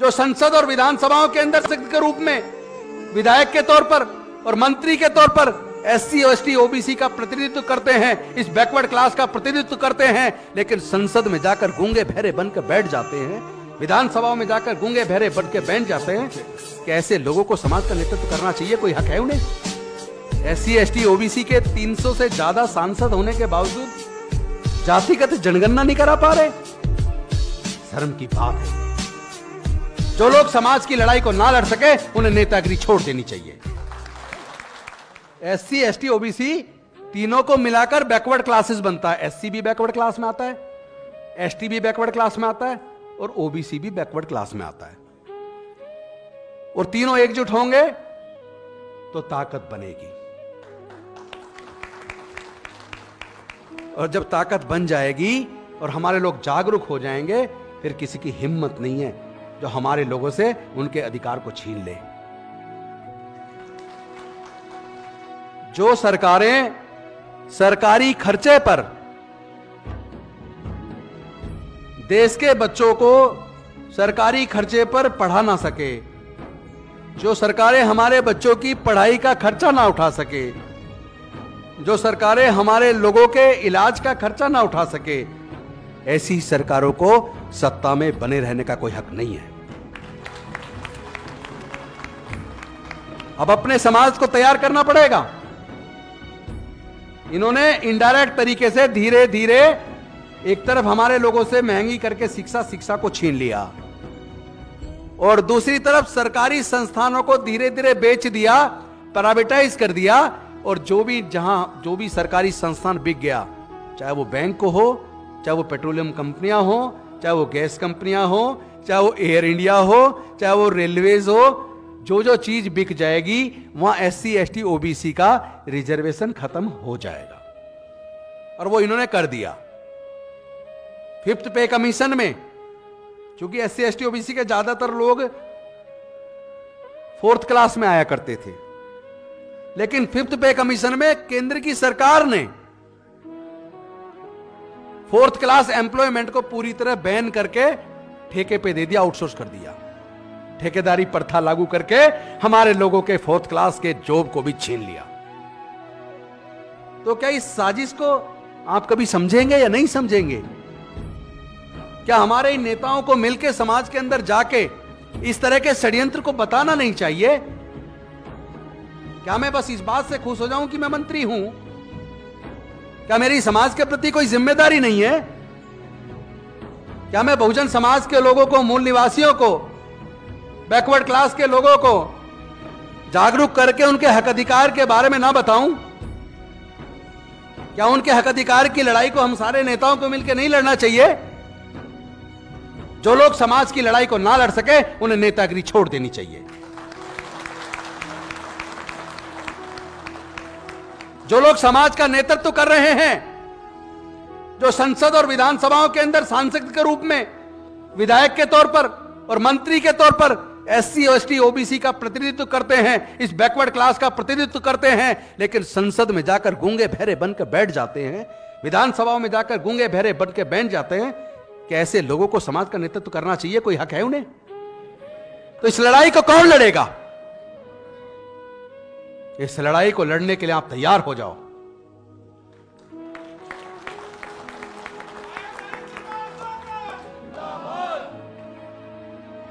जो संसद और विधानसभाओं के अंदर के रूप में विधायक के तौर पर और मंत्री के तौर पर एससी एसटी ओबीसी का प्रतिनिधित्व करते हैं, इस बैकवर्ड क्लास का प्रतिनिधित्व करते हैं, लेकिन संसद में जाकर गूंगे बहरे बनकर बैठ जाते हैं, विधानसभाओं में जाकर गूंगे बहरे बनकर बैठ जाते हैं। कि ऐसे लोगों को समाज का नेतृत्व करना चाहिए, कोई हक है उन्हें? एससी एसटी ओबीसी के 300 से ज्यादा सांसद होने के बावजूद जातिगत जनगणना नहीं करा पा रहे। शर्म की बात है। जो लोग समाज की लड़ाई को ना लड़ सके उन्हें नेतागिरी छोड़ देनी चाहिए। एससी एसटी ओबीसी तीनों को मिलाकर बैकवर्ड क्लासेस बनता है। एससी भी बैकवर्ड क्लास में आता है, एसटी भी बैकवर्ड क्लास में आता है और ओबीसी भी बैकवर्ड क्लास में आता है। और तीनों एकजुट होंगे तो ताकत बनेगी। और जब ताकत बन जाएगी और हमारे लोग जागरूक हो जाएंगे, फिर किसी की हिम्मत नहीं है जो हमारे लोगों से उनके अधिकार को छीन ले। जो सरकारें सरकारी खर्चे पर देश के बच्चों को सरकारी खर्चे पर पढ़ा ना सके, जो सरकारें हमारे बच्चों की पढ़ाई का खर्चा ना उठा सके, जो सरकारें हमारे लोगों के इलाज का खर्चा ना उठा सके, ऐसी सरकारों को सत्ता में बने रहने का कोई हक नहीं है। अब अपने समाज को तैयार करना पड़ेगा। इन्होंने इनडायरेक्ट तरीके से धीरे धीरे एक तरफ हमारे लोगों से महंगी करके शिक्षा को छीन लिया और दूसरी तरफ सरकारी संस्थानों को धीरे धीरे बेच दिया, प्राइवेटाइज कर दिया। और जो भी सरकारी संस्थान बिक गया, चाहे वो बैंक हो, चाहे वो पेट्रोलियम कंपनियां हो, चाहे वो गैस कंपनियां हो, चाहे वो एयर इंडिया हो, चाहे वो रेलवेज हो, जो चीज बिक जाएगी वहां एससी एसटी ओबीसी का रिजर्वेशन खत्म हो जाएगा। और वो इन्होंने कर दिया। फिफ्थ पे कमीशन में, क्योंकि एससी एसटी ओबीसी के ज्यादातर लोग फोर्थ क्लास में आया करते थे, लेकिन फिफ्थ पे कमीशन में केंद्र की सरकार ने फोर्थ क्लास एम्प्लॉयमेंट को पूरी तरह बैन करके ठेके पे दे दिया, आउटसोर्स कर दिया। ठेकेदारी प्रथा लागू करके हमारे लोगों के फोर्थ क्लास के जॉब को भी छीन लिया। तो क्या इस साजिश को आप कभी समझेंगे या नहीं समझेंगे? क्या हमारे इन नेताओं को मिलकर समाज के अंदर जाके इस तरह के षड्यंत्र को बताना नहीं चाहिए? क्या मैं बस इस बात से खुश हो जाऊं कि मैं मंत्री हूं? क्या मेरी समाज के प्रति कोई जिम्मेदारी नहीं है? क्या मैं बहुजन समाज के लोगों को, मूल निवासियों को, बैकवर्ड क्लास के लोगों को जागरूक करके उनके हक अधिकार के बारे में ना बताऊं? क्या उनके हक अधिकार की लड़ाई को हम सारे नेताओं को मिलकर नहीं लड़ना चाहिए? जो लोग समाज की लड़ाई को ना लड़ सके उन्हें नेतागिरी छोड़ देनी चाहिए। जो लोग समाज का नेतृत्व कर रहे हैं, जो संसद और विधानसभाओं के अंदर सांसद के रूप में विधायक के तौर पर और मंत्री के तौर पर एससी एसटी ओबीसी का प्रतिनिधित्व करते हैं, इस बैकवर्ड क्लास का प्रतिनिधित्व करते हैं, लेकिन संसद में जाकर गूंगे बहरे बनकर बैठ जाते हैं, विधानसभाओं में जाकर गूंगे बहरे बनकर बैठ जाते हैं। कि ऐसे लोगों को समाज का नेतृत्व करना चाहिए, कोई हक है उन्हें? तो इस लड़ाई को कौन लड़ेगा? इस लड़ाई को लड़ने के लिए आप तैयार हो जाओ।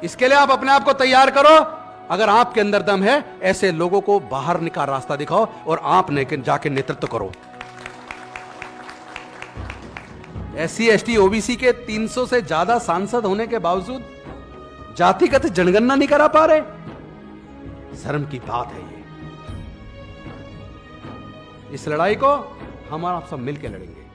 इसके लिए आप अपने आप को तैयार करो। अगर आपके अंदर दम है, ऐसे लोगों को बाहर निकाल रास्ता दिखाओ और आप जाके नेतृत्व करो। एससी एसटी ओबीसी के 300 से ज्यादा सांसद होने के बावजूद जातिगत जनगणना नहीं करा पा रहे। शर्म की बात है ये। इस लड़ाई को हम आप सब मिलकर लड़ेंगे।